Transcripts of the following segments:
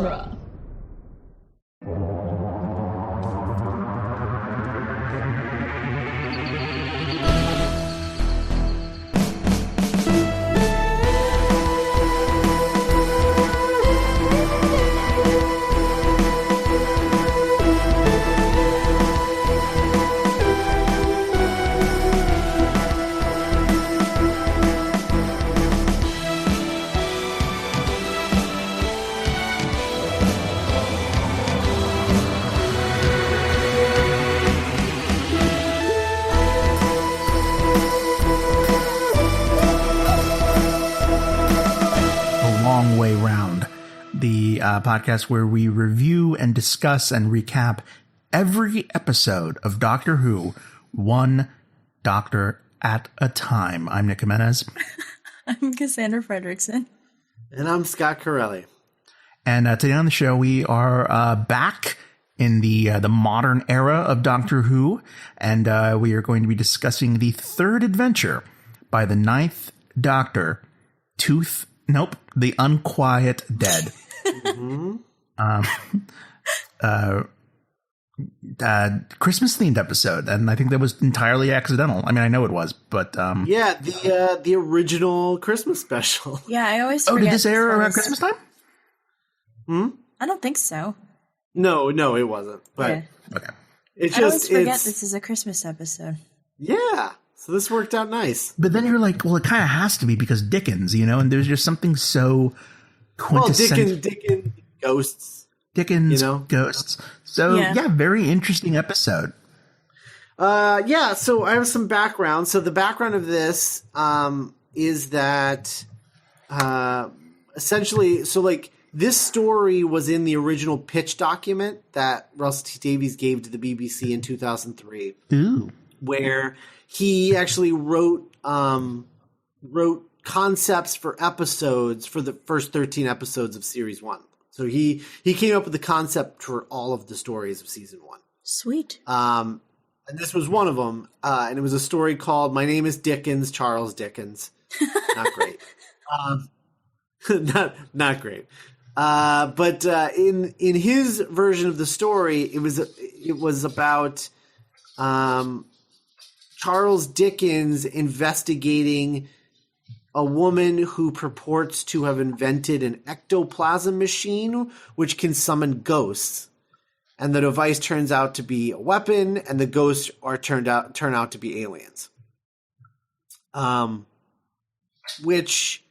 genre. Way Round, the podcast where we review and discuss and recap every episode of Doctor Who, one doctor at a time. I'm Nick Jimenez. I'm Cassandra Fredrickson. And I'm Scott Corelli. And today on the show, we are back in the modern era of Doctor Who, and we are going to be discussing the third adventure by the ninth Doctor, the Unquiet Dead. Christmas themed episode, and I think that was entirely accidental. I mean, I know it was, but yeah, the original Christmas special. Yeah, I always forget. Did this air around Christmas time? I don't think so. No, it wasn't. But yeah. Okay, I always forget this is a Christmas episode. Yeah. So this worked out nice. But then you're like, well, it kind of has to be because Dickens, and there's just something so quintessential. Well, Dickens, ghosts. Dickens, ghosts. So, yeah, very interesting episode. So I have some background. So the background of this is that essentially, this story was in the original pitch document that Russell T Davies gave to the BBC in 2003. Ooh. Where he actually wrote concepts for episodes for the first 13 episodes of series 1. So he came up with the concept for all of the stories of season 1. Sweet. And this was one of them. And it was a story called "My Name is Dickens, Charles Dickens." Not great. Not great. But in his version of the story, it was about Charles Dickens investigating a woman who purports to have invented an ectoplasm machine which can summon ghosts. And the device turns out to be a weapon, and the ghosts turn out to be aliens. Which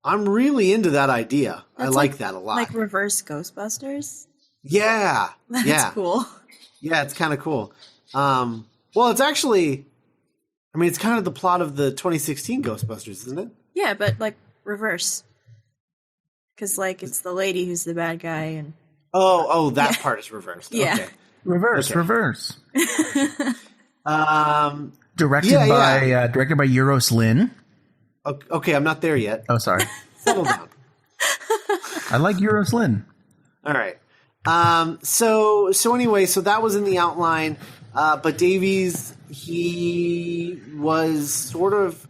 I'm really into that idea. I like that a lot. Like reverse Ghostbusters? Yeah. That's cool. Yeah, it's kind of cool. Well, it's actually... it's kind of the plot of the 2016 Ghostbusters, isn't it? Yeah, but reverse. Because it's the lady who's the bad guy, and that part is reversed. Yeah, okay. Reverse. Directed by Euros Lynn. Okay, I'm not there yet. Oh, sorry. Settle down. I like Euros Lynn. All right. So anyway, that was in the outline, but Davies, he was sort of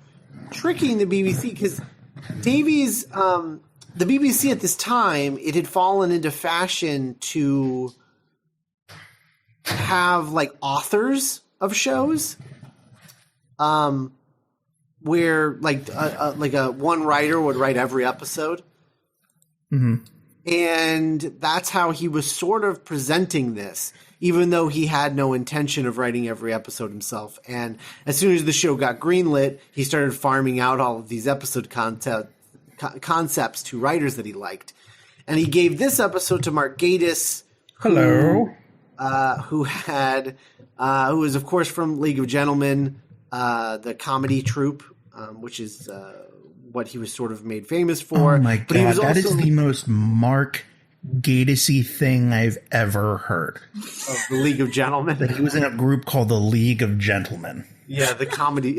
tricking the BBC because Davies, the BBC at this time, it had fallen into fashion to have authors of shows, where a one writer would write every episode. Mm-hmm. And that's how he was sort of presenting this, even though he had no intention of writing every episode himself. And as soon as the show got greenlit, he started farming out all of these episode concepts to writers that he liked. And he gave this episode to Mark Gatiss. Hello. Who was, of course, from League of Gentlemen, the comedy troupe, which is what he was sort of made famous for. Oh my God, that is the most Mark Gatiss-y thing I've ever heard. Of the League of Gentlemen? That he was in a group called the League of Gentlemen. Yeah, it's a comedy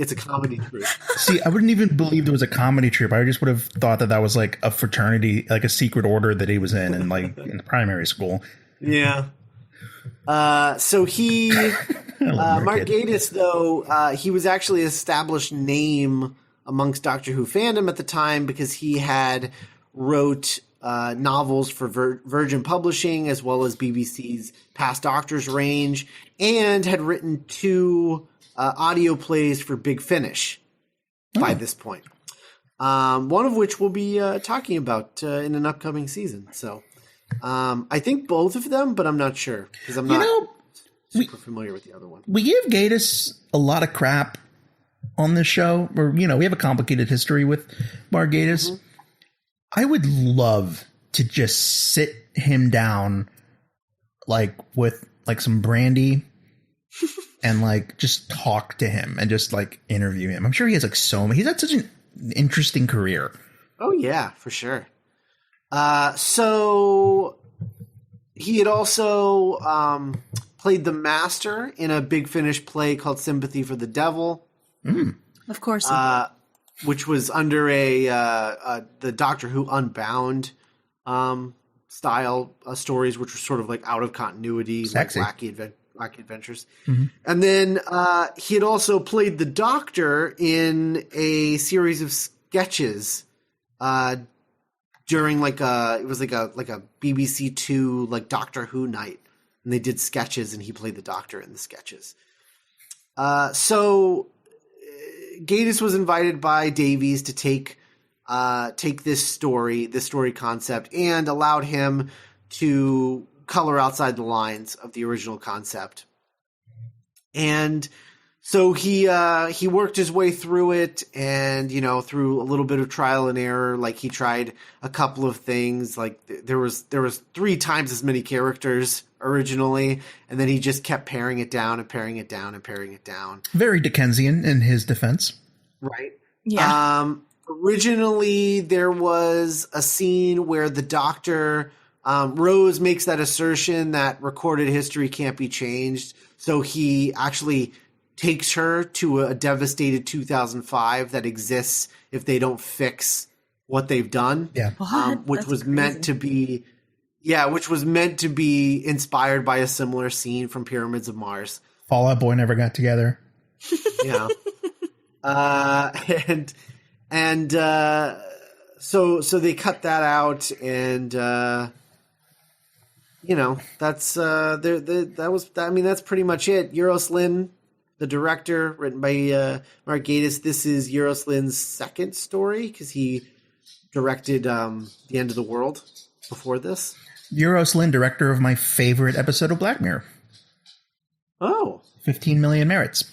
troupe. See, I wouldn't even believe there was a comedy troupe. I just would have thought that was a fraternity, a secret order that he was in in primary school. Yeah. So he, Mark Gatiss, though, he was actually an established name amongst Doctor Who fandom at the time because he had wrote novels for Virgin Publishing, as well as BBC's Past Doctors range, and had written 2 audio plays for Big Finish by this point. One of which we'll be talking about in an upcoming season. So I think both of them, but I'm not sure because I'm not super familiar with the other one. We give Gatiss a lot of crap on this show, or we have a complicated history with Mark Gatiss. Mm-hmm. I would love to just sit him down, like with like some brandy, and like just talk to him and just like interview him. I'm sure he has like he's had such an interesting career. Oh yeah, for sure. So he had also played the Master in a Big Finish play called Sympathy for the Devil. Mm. Of course. Which was under the Doctor Who Unbound style stories, which were sort of like out of continuity, Sexy. like wacky adventures. Mm-hmm. And then he had also played the Doctor in a series of sketches during it was like a BBC Two like Doctor Who night, and they did sketches, and he played the Doctor in the sketches. So Gatiss was invited by Davies to take this story concept, and allowed him to color outside the lines of the original concept. And so he worked his way through it, and through a little bit of trial and error. Like he tried a couple of things. Like there was 3 times as many characters originally, and then he just kept paring it down and paring it down and paring it down. Very Dickensian in his defense. Right. Yeah. Originally, there was a scene where the Doctor, Rose makes that assertion that recorded history can't be changed. So he actually takes her to a devastated 2005 that exists if they don't fix what they've done. Yeah. Which That's was crazy. which was meant to be inspired by a similar scene from Pyramids of Mars. Fall Out Boy never got together. Yeah. So they cut that out, and that's that's pretty much it. Euros Lyn, the director, written by Mark Gatiss. This is Euros Lyn's second story because he directed The End of the World before this. Euros Lyn, director of my favorite episode of Black Mirror. Oh. 15 Million Merits.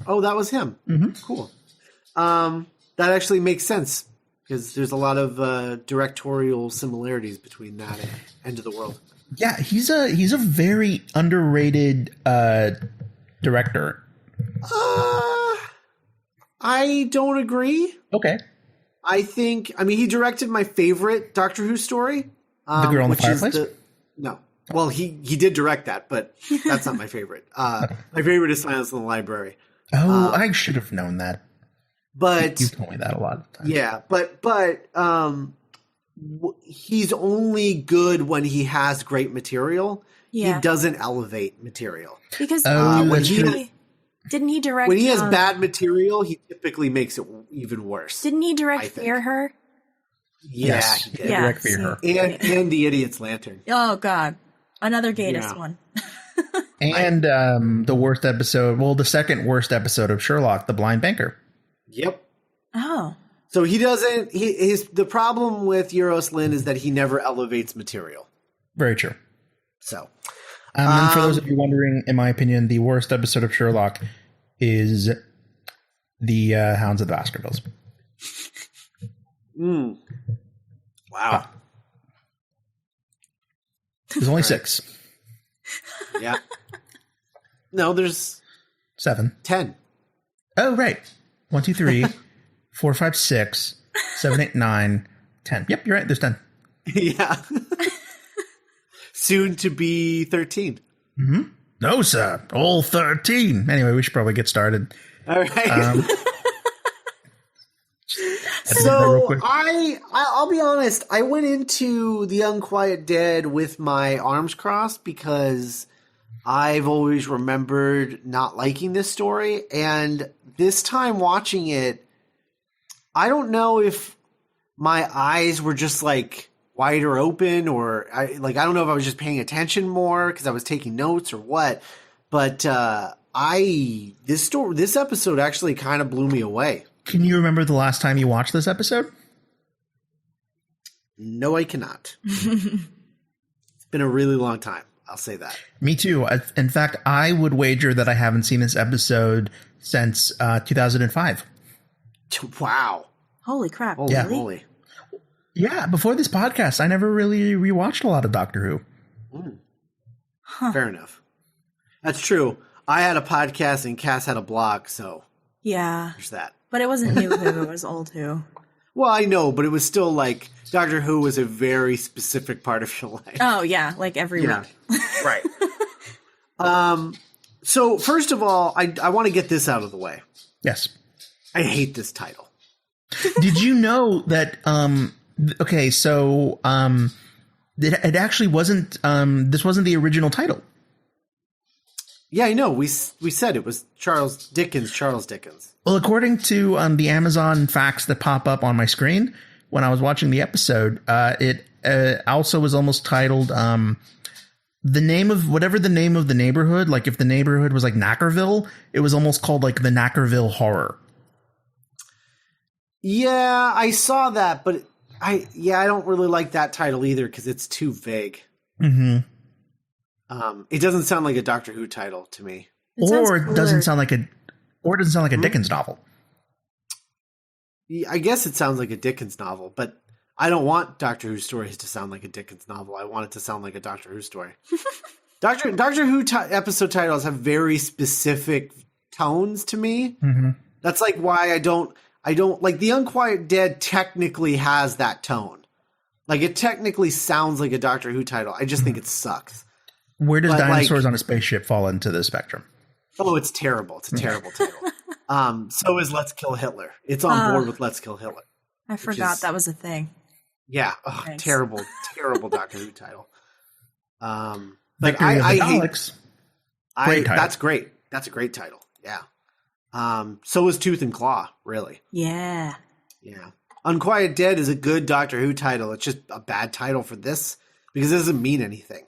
Oh, that was him. Mm-hmm. Cool. That actually makes sense because there's a lot of directorial similarities between that and End of the World. Yeah, he's a very underrated director. I don't agree. Okay. He directed my favorite Doctor Who story. The Girl in the which is Fireplace? No. Well, he did direct that, but that's not my favorite. My favorite is Silence in the Library. Oh, I should have known that. But You told me that a lot of times. yeah, but he's only good when he has great material. Yeah. He doesn't elevate material. Because when didn't he direct? When he has bad material, he typically makes it even worse. Didn't he I direct think. Fear Her? Yeah, Yes, he did. Yeah. direct Fear Her. And The Idiot's Lantern. Oh God, another Gatiss Yeah. one. And the worst episode, the second worst episode of Sherlock, The Blind Banker. Yep. Oh, So he doesn't. The problem with Euros Lyn is that he never elevates material. Very true. So And for those of you wondering, in my opinion, the worst episode of Sherlock is the Hounds of the Baskervilles. Wow. There's only 6. Yeah. No, there's 7. 10. Oh, right. 1, 2, 3, 4, 5, 6, 7, 8, 9, 10. Yep, you're right. There's 10. Yeah. Soon to be 13. Mm-hmm. No, sir. All 13. Anyway, we should probably get started. All right. Real So quick. I'll be honest. I went into The Unquiet Dead with my arms crossed because I've always remembered not liking this story. And this time watching it, I don't know if my eyes were just like wider open, or I don't know if I was just paying attention more because I was taking notes or what. But this episode actually kind of blew me away. Can you remember the last time you watched this episode? No, I cannot. It's been a really long time. I'll say that. Me too. In fact, I would wager that I haven't seen this episode since 2005. Wow. Holy crap. Holy Yeah. moly. Yeah, before this podcast, I never really rewatched a lot of Doctor Who. Fair enough. That's true. I had a podcast and Cass had a blog, so Yeah. there's that. But it wasn't new Who, it was old Who. Well, I know, but it was still like Doctor Who was a very specific part of your life. Oh, yeah. Like every week. Right. So first of all, I want to get this out of the way. Yes. I hate this title. Did you know that? Okay, so it actually wasn't. This wasn't the original title. Yeah, I know. We said it was Charles Dickens. Well, according to the Amazon facts that pop up on my screen when I was watching the episode, it also was almost titled the name of whatever the name of the neighborhood. Like if the neighborhood was like Knackerville, it was almost called like the Knackerville Horror. Yeah, I saw that, but I don't really like that title either because it's too vague. Mm-hmm. It doesn't sound like a Doctor Who title to me. Or it doesn't sound like a Dickens novel. Yeah, I guess it sounds like a Dickens novel, but I don't want Doctor Who stories to sound like a Dickens novel. I want it to sound like a Doctor Who story. Doctor Who episode titles have very specific tones to me. Mm-hmm. That's like why I don't like the Unquiet Dead technically has that tone. Like it technically sounds like a Doctor Who title. I just think it sucks. Where does But, Dinosaurs on a Spaceship fall into the spectrum? Oh, it's terrible. It's a terrible title. So is Let's Kill Hitler. It's on board with Let's Kill Hitler. I forgot that was a thing. Yeah. Oh, Thanks. terrible Doctor Who title. Victory of the I Daleks. hate. Great title. That's great. That's a great title. Yeah. So is Tooth and Claw. Really. Yeah. Yeah. Unquiet Dead is a good Doctor Who title. It's just a bad title for this because it doesn't mean anything.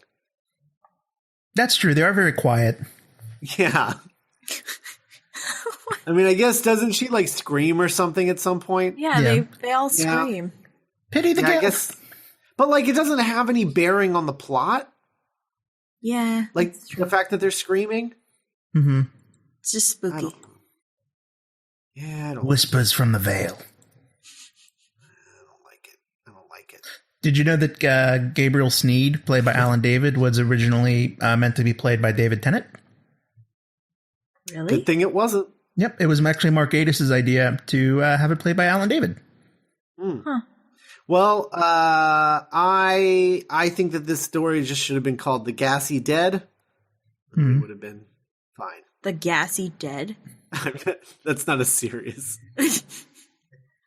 That's true. They are very quiet. Yeah. I mean, I guess doesn't she like scream or something at some point? Yeah, Yeah. they all scream. Pity the Yeah, I gift. guess. But like, it doesn't have any bearing on the plot. Yeah. Like that's true. the fact that they're screaming. Mm-hmm. It's just I spooky. don't. Yeah, I don't. Whispers from the Veil. I don't like it. Did you know that Gabriel Sneed, played by Alan David, was originally meant to be played by David Tennant? Really? Good thing it wasn't. Yep, it was actually Mark Gatiss' idea to have it played by Alan David. Huh. Well, I think that this story just should have been called The Gassy Dead. Hmm. It would have been fine. The Gassy Dead? That's not a serious.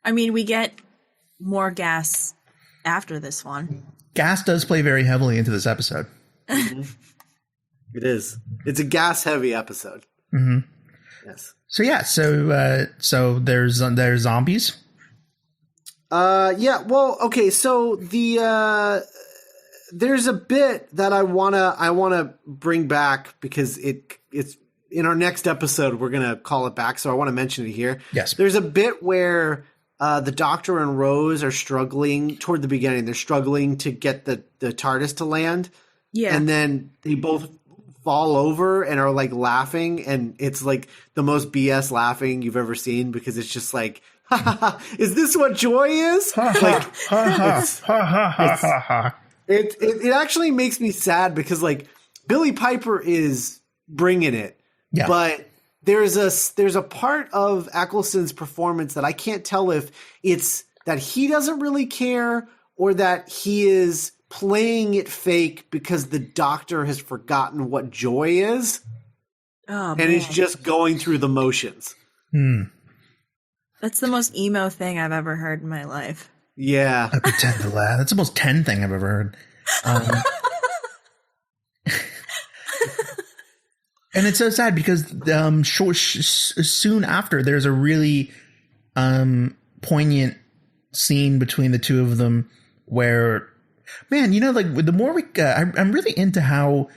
I mean, we get more gas after this one. Gas does play very heavily into this episode. It is. It's a gas-heavy episode. Mm-hmm. Yes. So yeah, so there's zombies. Yeah. Well, okay. So there's a bit that I wanna bring back because it's in our next episode. We're gonna call it back, so I want to mention it here. Yes. There's a bit where the Doctor and Rose are struggling toward the beginning. They're struggling to get the TARDIS to land. Yeah. And then they both fall over and are like laughing, and it's like the most BS laughing you've ever seen because it's just like, ha, ha, ha, is this what joy is? Like, it actually makes me sad because like Billy Piper is bringing it, Yeah. but there's a part of Eccleston's performance that I can't tell if it's that he doesn't really care or that he is playing it fake because the Doctor has forgotten what joy is Oh, and man. is just going through the motions. That's the most emo thing I've ever heard in my life. Yeah. I pretend to laugh. That's the most 10 thing I've ever heard. And it's so sad because soon after there's a really poignant scene between the two of them where Man, like the more I'm really into how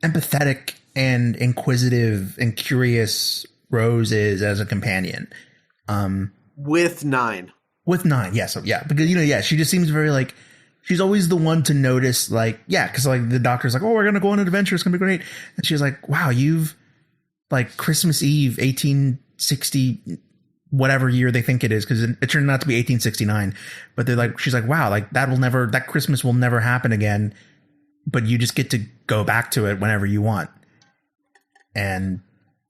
empathetic and inquisitive and curious Rose is as a companion. With 9. With 9, yeah. So yeah, because she just seems very like she's always the one to notice, like, yeah, because like the doctor's like, oh, we're gonna go on an adventure, it's gonna be great, and she's like, wow, you've like Christmas Eve 1860 whatever year they think it is, because it turned out to be 1869, but they're like, she's like, wow, like that Christmas will never happen again, but you just get to go back to it whenever you want. And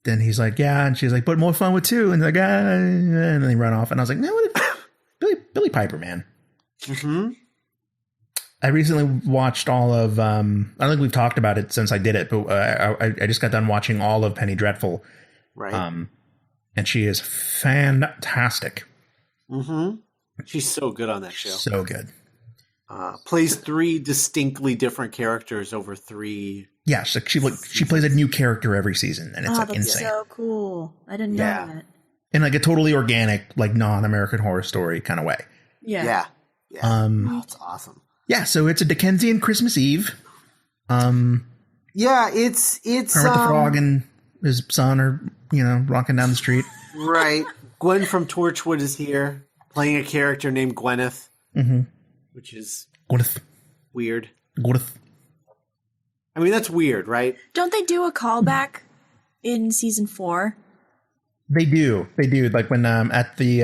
then he's like, yeah, and she's like, but more fun with 2, and like, and then they run off, and I was like, no, Billy Piper, man. Mm-hmm. I recently watched all of, I don't think we've talked about it since I did it, but I just got done watching all of Penny Dreadful. Right. And she is fantastic. Mm-hmm. She's so good on that show. So good. Plays 3 distinctly different characters over 3. Yeah, she plays a new character every season, and it's like that's insane. so cool. I didn't know that. In like a totally organic, like non-American Horror Story kind of way. Yeah. That's awesome. Yeah, so it's a Dickensian Christmas Eve. Yeah, it's Kermit the Frog and his son are, rocking down the street. Right. Gwen from Torchwood is here, playing a character named Gwyneth, which is weird. Gwyneth. I mean, that's weird, right? Don't they do a callback in season 4? They do. Like when at the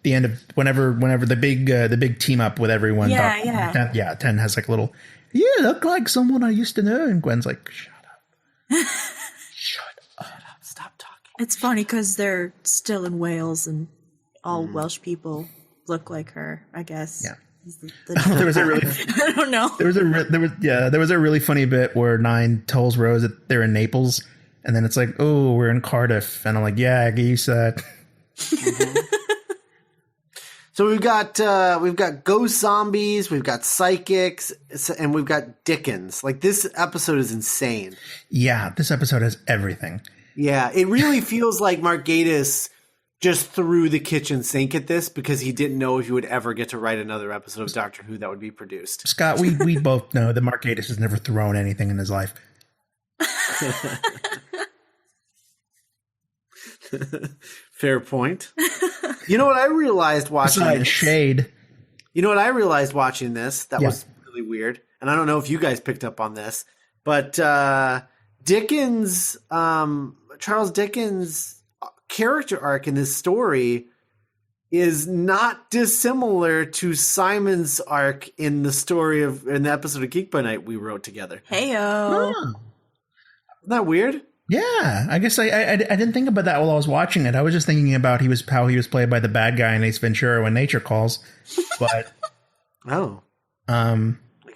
end of whenever the big team up with everyone. Yeah. 10 has like a little. You look like someone I used to know, and Gwen's like, shut up, shut up, Stop talking. It's funny because they're still in Wales, and all Welsh people look like her, I guess. Yeah. There was a really. I don't know. There was a really funny bit where 9 tells Rose that they're in Naples. And then it's like, oh, we're in Cardiff. And I'm like, yeah, I guess that. So we've got ghost zombies, we've got psychics, and we've got Dickens. Like, this episode is insane. Yeah, this episode has everything. Yeah, it really feels like Mark Gatiss just threw the kitchen sink at this because he didn't know if he would ever get to write another episode of Doctor Who that would be produced. Scott, we both know that Mark Gatiss has never thrown anything in his life. Fair point. You know what I realized watching this? Shade. You know what I realized watching this? That was really weird. And I don't know if you guys picked up on this, but Dickens, Charles Dickens' character arc in this story is not dissimilar to Simon's arc in the episode of Geek by Night we wrote together. Heyo. Oh. Isn't that weird? Yeah, I guess I didn't think about that while I was watching it. I was just thinking about how he was played by the bad guy in Ace Ventura: When Nature Calls. But I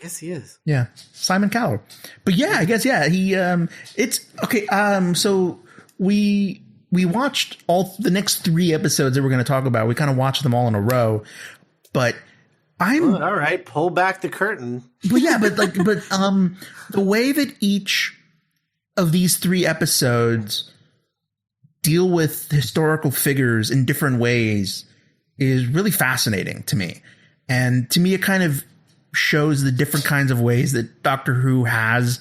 guess he is. Yeah, Simon Cowell. But yeah, I guess he it's okay. So we watched all the next 3 episodes that we're going to talk about. We kind of watched them all in a row, but all right. Pull back the curtain. But yeah, but the way that each of these 3 episodes deal with historical figures in different ways is really fascinating to me. And to me, it kind of shows the different kinds of ways that Doctor Who has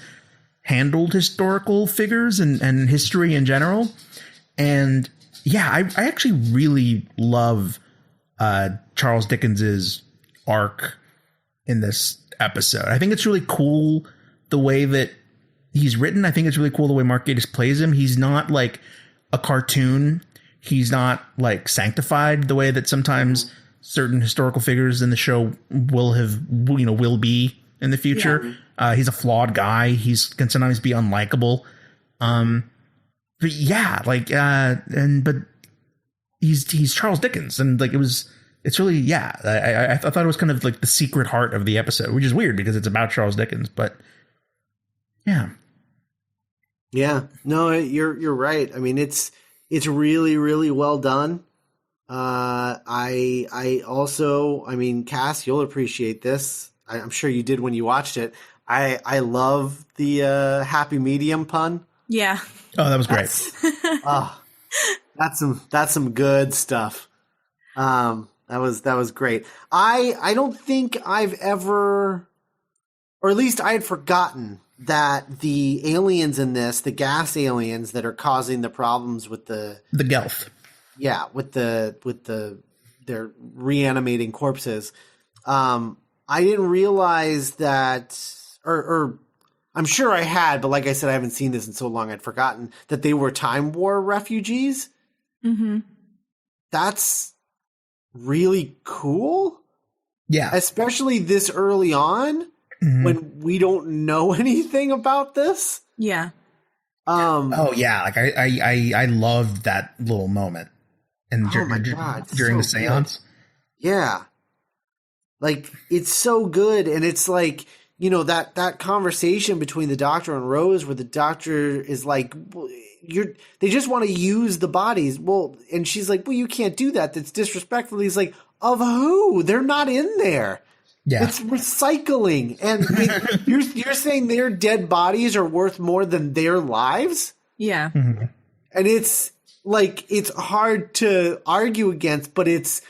handled historical figures and history in general. And yeah, I actually really love Charles Dickens's arc in this episode. I think it's really cool the way that he's written. I think it's really cool the way Mark Gatiss plays him. He's not like a cartoon. He's not like sanctified the way that sometimes certain historical figures in the show will be in the future. Yeah. He's a flawed guy. Can sometimes be unlikable. But yeah, but he's Charles Dickens, and like it's really I thought it was kind of like the secret heart of the episode, which is weird because it's about Charles Dickens, but yeah. Yeah, no, you're right. I mean, it's really, really well done. I also, Cass, you'll appreciate this. I'm sure you did when you watched it. I love the happy medium pun. Yeah. Oh, that was great. That's some good stuff. That That was great. I don't think I've ever, or at least I had forgotten that the aliens in this, the gas aliens that are causing the problems with the Gelth. Yeah, with they're reanimating corpses. I didn't realize that, or I'm sure I had, but like I said, I haven't seen this in so long, I'd forgotten that they were Time War refugees. Mm-hmm. That's really cool. Yeah. Especially this early on when we don't know anything about this. Yeah. Oh yeah, like I loved that little moment. And Oh my God, during the so seance. Good. Yeah. Like, it's so good. And it's like, you know, that conversation between the doctor and Rose where the doctor is like, they just want to use the bodies. Well, and she's like, well, you can't do that. That's disrespectful. He's like, of who? They're not in there. Yeah. It's recycling. And you're saying their dead bodies are worth more than their lives? Yeah. Mm-hmm. And it's like, it's hard to argue against, but it's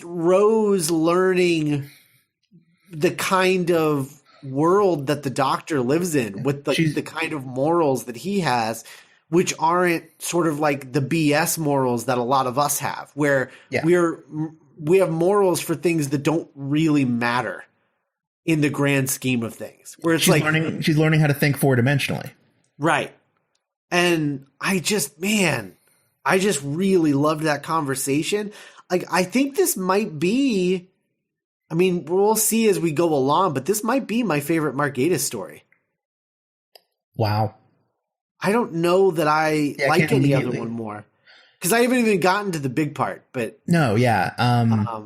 Rose learning the kind of world that the doctor lives in with the kind of morals that he has, which aren't sort of like the BS morals that a lot of us have, where we have morals for things that don't really matter in the grand scheme of things. Where it's she's learning how to think four-dimensionally. Right. And I just really loved that conversation. Like, I think this might be, I mean, we'll see as we go along, but this might be my favorite Mark Gatiss story. Wow. I don't know that I like any other one more. Because I haven't even gotten to the big part, but. No, yeah. I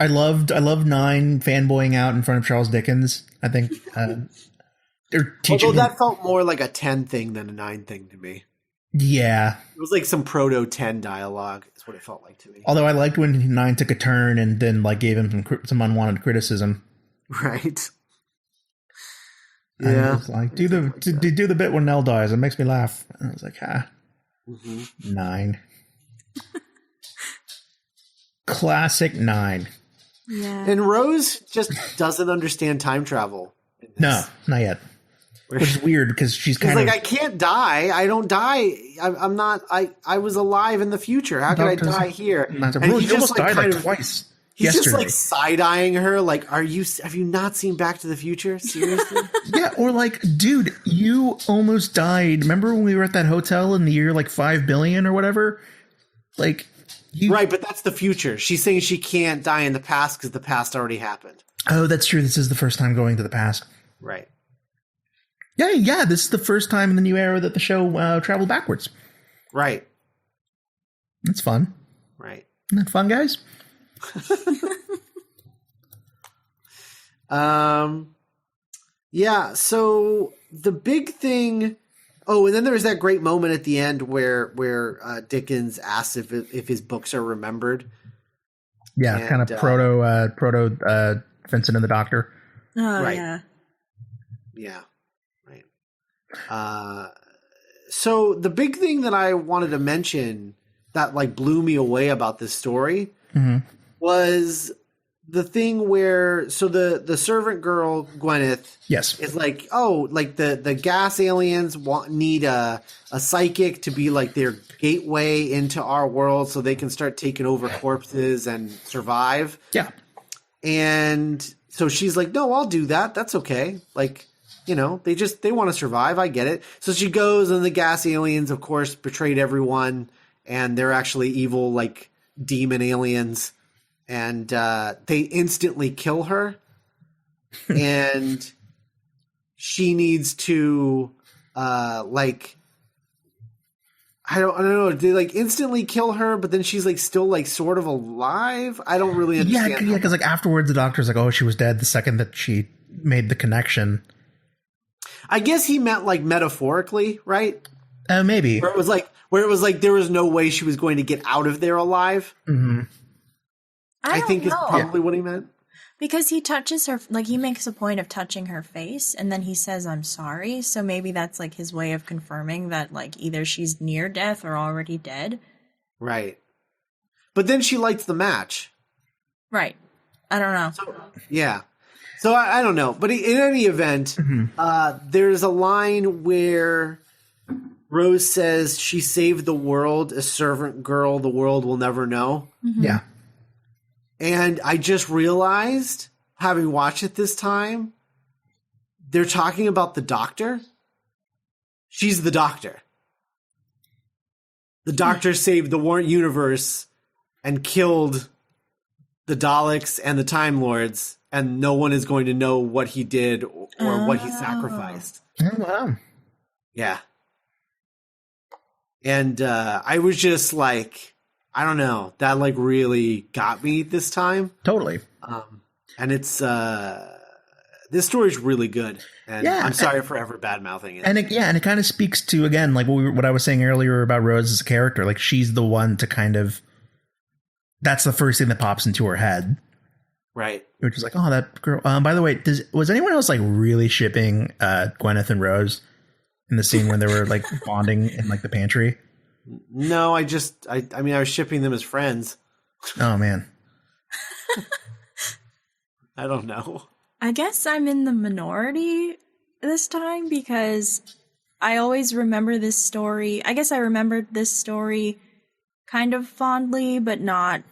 loved 9 fanboying out in front of Charles Dickens. I think they're teaching. Although that felt more like a 10 thing than a 9 thing to me. Yeah. It was like some proto 10 dialogue. Is what it felt like to me. Although I liked when 9 took a turn and then like gave him some unwanted criticism. Right. And Yeah. it was like do the bit when Nell dies. It makes me laugh. And I was like, 9. Classic 9. Yeah. And Rose just doesn't understand time travel. No, not yet. Which is weird because she's kind of of like, I can't die. I don't die. I'm not. I was alive in the future. How could I die here? And he almost died like twice. He's yesterday. just like side-eyeing her. Like, have you not seen Back to the Future? Seriously? Yeah. Or like, dude, you almost died. Remember when we were at that hotel in the year like 5 billion or whatever? Like, right. But that's the future. She's saying she can't die in the past because the past already happened. Oh, that's true. This is the first time going to the past. Right. Yeah. This is the first time in the new era that the show traveled backwards. Right. That's fun. Right. Isn't that fun, guys? Yeah. So the big thing. Oh, and then there's that great moment at the end where Dickens asks if his books are remembered. Yeah, and, kind of proto Vincent and the Doctor. Oh, right. Yeah. Yeah. Right. So the big thing that I wanted to mention that like blew me away about this story was the thing where the servant girl Gwyneth is like, oh, like the gas aliens need a psychic to be like their gateway into our world so they can start taking over corpses and survive. Yeah. And so she's like, no, I'll do that. That's okay. Like, you know, they want to survive. I get it. So she goes, and the gas aliens, of course, betrayed everyone, and they're actually evil, like demon aliens. And they instantly kill her, and she needs to like, I don't know. They like instantly kill her, but then she's like still like sort of alive. I don't really understand. Yeah, because like afterwards, the doctor's like, "Oh, she was dead the second that she made the connection." I guess he meant like metaphorically, right? Maybe. Where it was like there was no way she was going to get out of there alive. Mm-hmm. I think is probably what he meant. Because he touches her, like he makes a point of touching her face, and then he says, "I'm sorry." So maybe that's like his way of confirming that like either she's near death or already dead. Right. But then she lights the match. Right. I don't know. Yeah. So I don't know. But in any event, there's a line where Rose says she saved the world, a servant girl the world will never know. Mm-hmm. Yeah. And I just realized, having watched it this time, they're talking about the Doctor. She's the Doctor. The Doctor saved the universe and killed the Daleks and the Time Lords, and no one is going to know what he did or what he sacrificed. Oh, wow. Yeah. And I was just like, I don't know, that like really got me this time. Totally. And it's this story's really good. And Yeah, I'm sorry for ever bad mouthing it. And it kind of speaks to, again, like what I was saying earlier about Rose as a character. Like, she's the one to kind of, that's the first thing that pops into her head. Right. Which is like, oh, that girl. By the way, was anyone else like really shipping Gwyneth and Rose in the scene when they were like bonding in like the pantry? No, I mean, I was shipping them as friends. Oh, man. I don't know. I guess I'm in the minority this time because I always remember this story. I guess I remembered this story kind of fondly, but not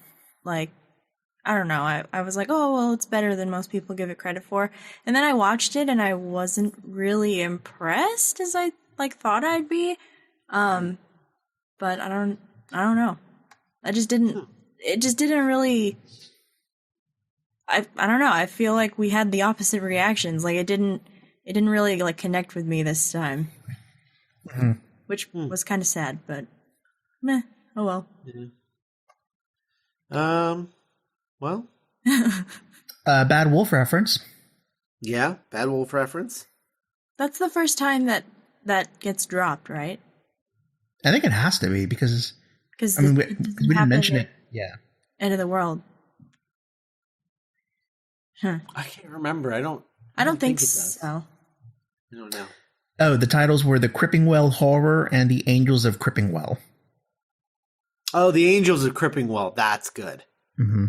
like, I don't know. I was like, oh, well, it's better than most people give it credit for. And then I watched it and I wasn't really impressed as I like thought I'd be. But I don't know. It just didn't really, I don't know. I feel like we had the opposite reactions. Like it didn't really like connect with me this time, which was kind of sad, but meh. Oh well. Yeah. Well. Bad Wolf reference. Yeah, Bad Wolf reference. That's the first time that gets dropped, right? I think it has to be because I mean, we didn't mention it. Yeah. End of the world. Huh. I can't remember. I don't think it does. so. I don't know. Oh, the titles were The Crippingwell Horror and The Angels of Crippingwell. Oh, The Angels of Crippingwell. That's good. Mm-hmm.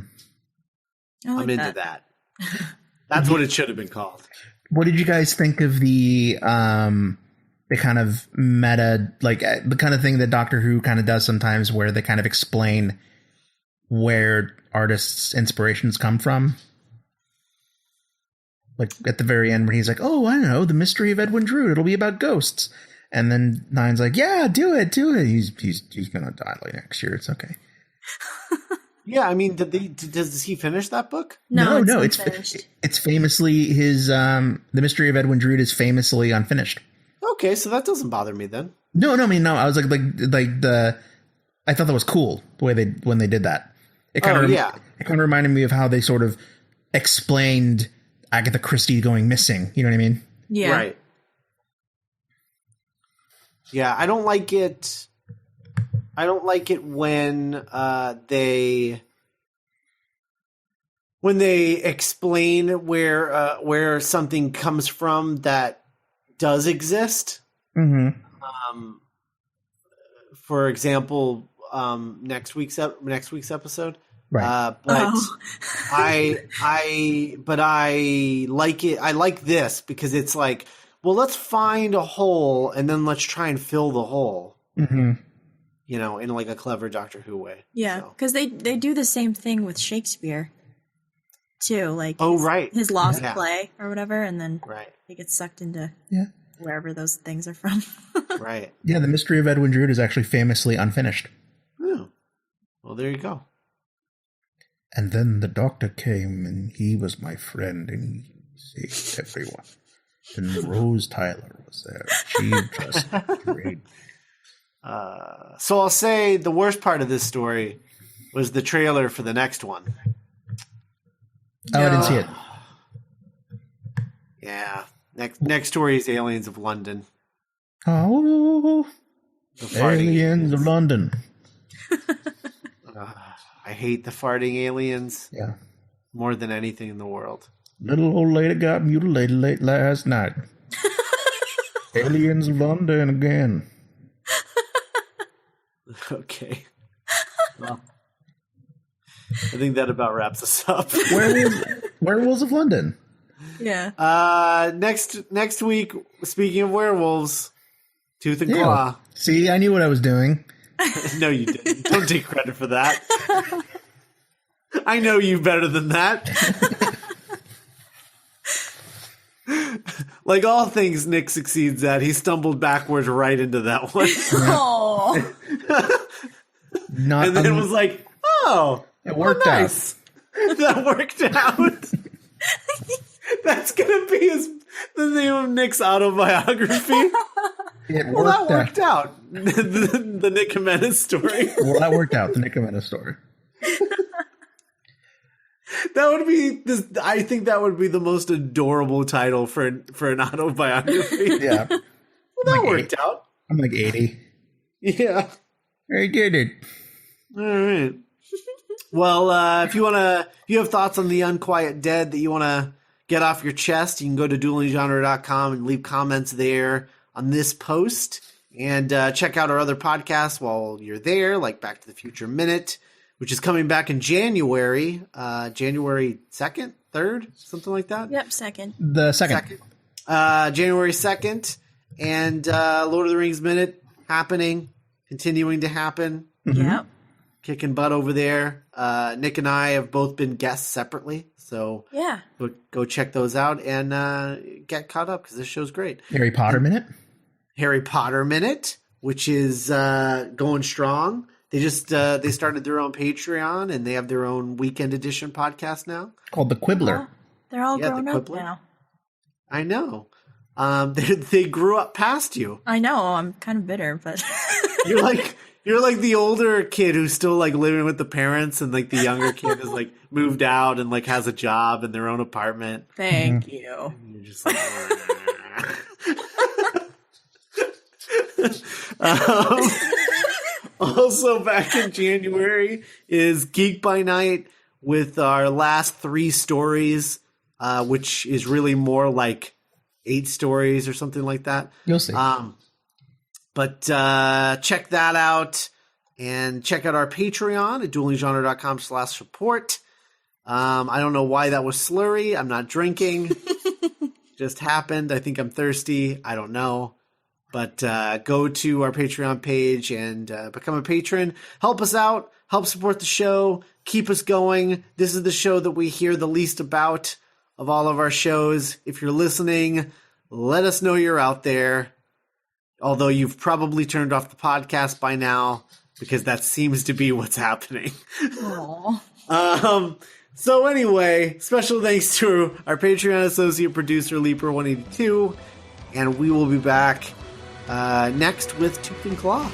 Like I'm into that. That's what it should have been called. What did you guys think of the kind of meta, like the kind of thing that Doctor Who kind of does sometimes where they kind of explain where artists' inspirations come from? Like at the very end when he's like, oh, I don't know, The Mystery of Edwin Drood. It'll be about ghosts. And then Nine's like, yeah, do it. He's going to die like next year. It's okay. Yeah, I mean, does he finish that book? No, it's famously his The Mystery of Edwin Drood is famously unfinished. Okay, so that doesn't bother me then. No. I was like I thought that was cool the way when they did that. It kind of reminded me of how they sort of explained Agatha Christie going missing. You know what I mean? Yeah. Right. Yeah, I don't like it. I don't like it when they explain where something comes from that does exist. Mm-hmm. For example, next week's episode. Right. I like it. I like this because it's like, well, let's find a hole and then let's try and fill the hole. Mm-hmm. You know, in like a clever Doctor Who way. Yeah, because they do the same thing with Shakespeare, too. Like, his lost play or whatever, and then he gets sucked into wherever those things are from. Right. Yeah, The Mystery of Edwin Drood is actually famously unfinished. Oh. Well, there you go. And then the Doctor came, and he was my friend, and he saved everyone. And Rose Tyler was there. She just great. So I'll say the worst part of this story was the trailer for the next one. Oh, I didn't see it. Yeah. Next story is Aliens of London. Oh, Aliens of London. I hate the farting aliens. Yeah. More than anything in the world. Little old lady got mutilated late last night. Aliens of London again. Okay. Well, I think that about wraps us up. Werewolves of London. Yeah. Next week, speaking of werewolves, Tooth and Claw. See, I knew what I was doing. No, you didn't. Don't take credit for that. I know you better than that. Like all things Nick succeeds at, he stumbled backwards right into that one. Oh. And then it was like, oh, it worked nice. That worked out. That's going to be the name of Nick's autobiography. That worked out. The Nick Jimenez story. Well, that worked out. The Nick Jimenez story. That would be this. I think that would be the most adorable title for an autobiography. Yeah. Well, that worked out. I'm like 80. Yeah. I did it. All right. Well, if you have thoughts on the Unquiet Dead that you want to get off your chest, you can go to duelinggenre.com and leave comments there on this post, and check out our other podcasts while you're there, like Back to the Future Minute, which is coming back in January, January 2nd, 3rd, something like that. Yep, second. The second. January 2nd, and Lord of the Rings Minute happening, continuing to happen. Mm-hmm. Yep. Kicking butt over there. Nick and I have both been guests separately, so yeah, go check those out and get caught up because this show's great. Harry Potter Minute, which is going strong. They just they started their own Patreon and they have their own weekend edition podcast now called The Quibbler. Oh, they're all grown up now. I know. They grew up past you. I know. I'm kind of bitter, but You're like the older kid who's still like living with the parents, and like the younger kid is like moved out and like has a job in their own apartment. Thank you. And you're just like, also back in January is Geek by Night with our last 3 stories, which is really more like 8 stories or something like that. You'll see. But check that out and check out our Patreon at duelinggenre.com/support. I don't know why that was slurry. I'm not drinking. Just happened. I think I'm thirsty. I don't know. But go to our Patreon page and become a patron. Help us out. Help support the show. Keep us going. This is the show that we hear the least about of all of our shows. If you're listening, let us know you're out there. Although you've probably turned off the podcast by now, because that seems to be what's happening. So anyway, special thanks to our Patreon associate producer, Leaper182, and we will be back next with Tooth and Claw.